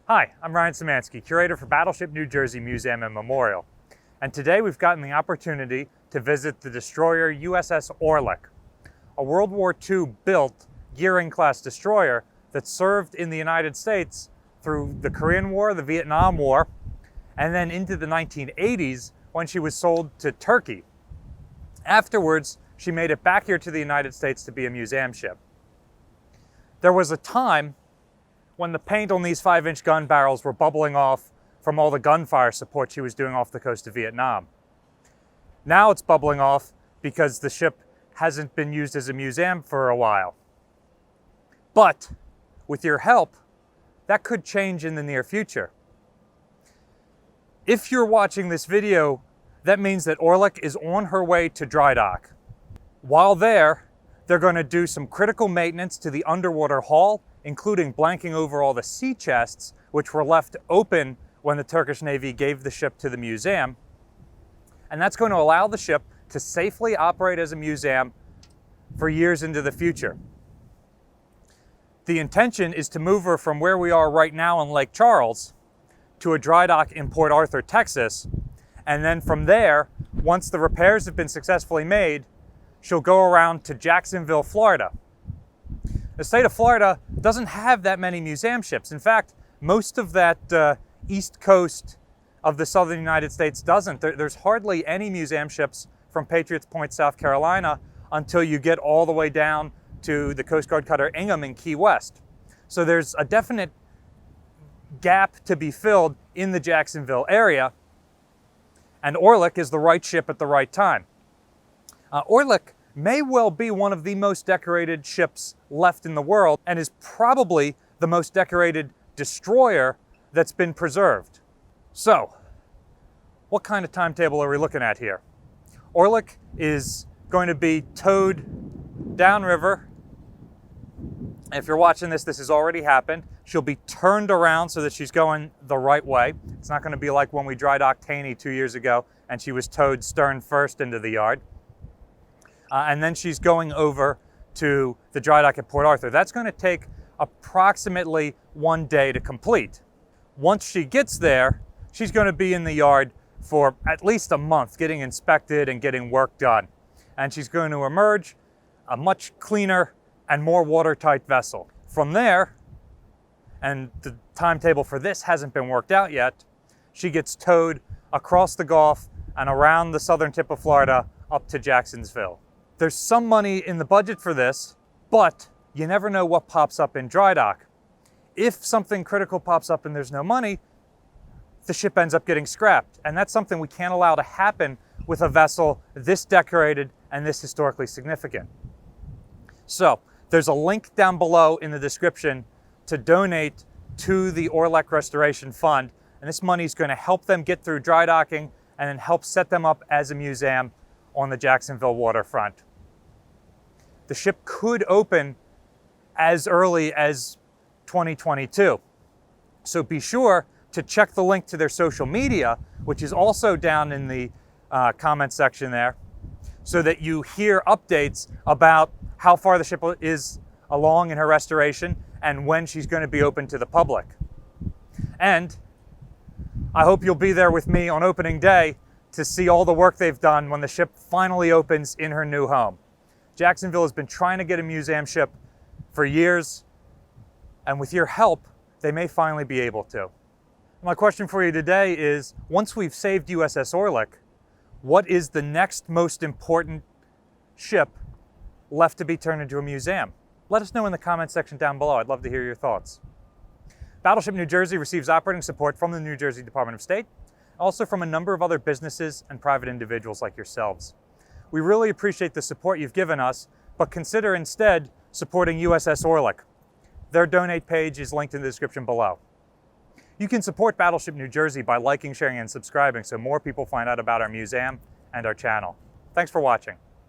Hi, I'm Ryan Szymanski, curator for Battleship New Jersey Museum and Memorial. And today we've gotten the opportunity to visit the destroyer USS Orleck, a World War II built Gearing-class destroyer that served in the United States through the Korean War, the Vietnam War, and then into the 1980s when she was sold to Turkey. Afterwards, she made it back here to the United States to be a museum ship. There was a time when the paint on these 5-inch gun barrels were bubbling off from all the gunfire support she was doing off the coast of Vietnam. Now it's bubbling off because the ship hasn't been used as a museum for a while. But with your help, that could change in the near future. If you're watching this video, that means that Orleck is on her way to Drydock. While there, they're going to do some critical maintenance to the underwater hull, including blanking over all the sea chests, which were left open when the Turkish Navy gave the ship to the museum. And that's going to allow the ship to safely operate as a museum for years into the future. The intention is to move her from where we are right now in Lake Charles to a dry dock in Port Arthur, Texas. And then from there, once the repairs have been successfully made, she'll go around to Jacksonville, Florida. The state of Florida doesn't have that many museum ships. In fact, most of that east coast of the southern United States doesn't. There's hardly any museum ships from Patriots Point, South Carolina, until you get all the way down to the Coast Guard cutter Ingham in Key West. So there's a definite gap to be filled in the Jacksonville area, and Orleck is the right ship at the right time. Orleck may well be one of the most decorated ships left in the world and is probably the most decorated destroyer that's been preserved. So, what kind of timetable are we looking at here? Orleck is going to be towed downriver. If you're watching this, this has already happened. She'll be turned around so that she's going the right way. It's not going to be like when we dry docked Taney 2 years ago and she was towed stern first into the yard. And then she's going over to the dry dock at Port Arthur. That's going to take approximately 1 day to complete. Once she gets there, she's going to be in the yard for at least a month, getting inspected and getting work done. And she's going to emerge a much cleaner and more watertight vessel. From there, and the timetable for this hasn't been worked out yet, she gets towed across the Gulf and around the southern tip of Florida up to Jacksonville. There's some money in the budget for this, but you never know what pops up in dry dock. If something critical pops up and there's no money, the ship ends up getting scrapped. And that's something we can't allow to happen with a vessel this decorated and this historically significant. So there's a link down below in the description to donate to the Orleck Restoration Fund. And this money is going to help them get through dry docking and then help set them up as a museum on the Jacksonville waterfront. The ship could open as early as 2022. So be sure to check the link to their social media, which is also down in the comment section there, so that you hear updates about how far the ship is along in her restoration and when she's going to be open to the public. And I hope you'll be there with me on opening day to see all the work they've done when the ship finally opens in her new home. Jacksonville has been trying to get a museum ship for years, and with your help, they may finally be able to. My question for you today is, once we've saved USS Orleck, what is the next most important ship left to be turned into a museum? Let us know in the comment section down below. I'd love to hear your thoughts. Battleship New Jersey receives operating support from the New Jersey Department of State, also from a number of other businesses and private individuals like yourselves. We really appreciate the support you've given us, but consider instead supporting USS Orleck. Their donate page is linked in the description below. You can support Battleship New Jersey by liking, sharing, and subscribing so more people find out about our museum and our channel. Thanks for watching.